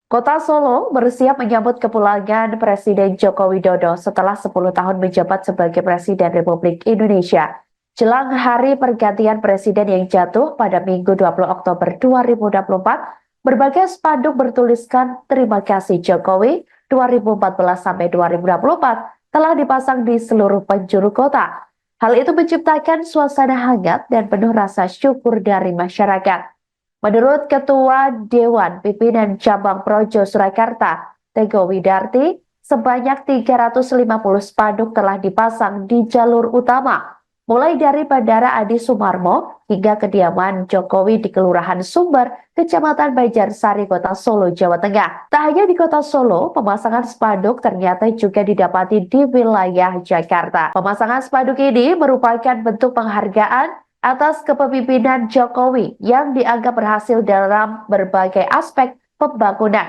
Kota Solo bersiap menyambut kepulangan Presiden Joko Widodo setelah 10 tahun menjabat sebagai Presiden Republik Indonesia. Jelang hari pergantian Presiden yang jatuh pada Minggu 20 Oktober 2024, berbagai spanduk bertuliskan Terima kasih Jokowi 2014-2024 telah dipasang di seluruh penjuru kota. Hal itu menciptakan suasana hangat dan penuh rasa syukur dari masyarakat. Menurut Ketua Dewan Pimpinan Cabang Projo Surakarta, Tego Widarti, sebanyak 350 spanduk telah dipasang di jalur utama, mulai dari Bandara Adi Sumarmo hingga kediaman Jokowi di Kelurahan Sumber, Kecamatan Banjarsari, Kota Solo, Jawa Tengah. Tak hanya di Kota Solo, pemasangan spanduk ternyata juga didapati di wilayah Jakarta. Pemasangan spanduk ini merupakan bentuk penghargaan atas kepemimpinan Jokowi yang dianggap berhasil dalam berbagai aspek pembangunan.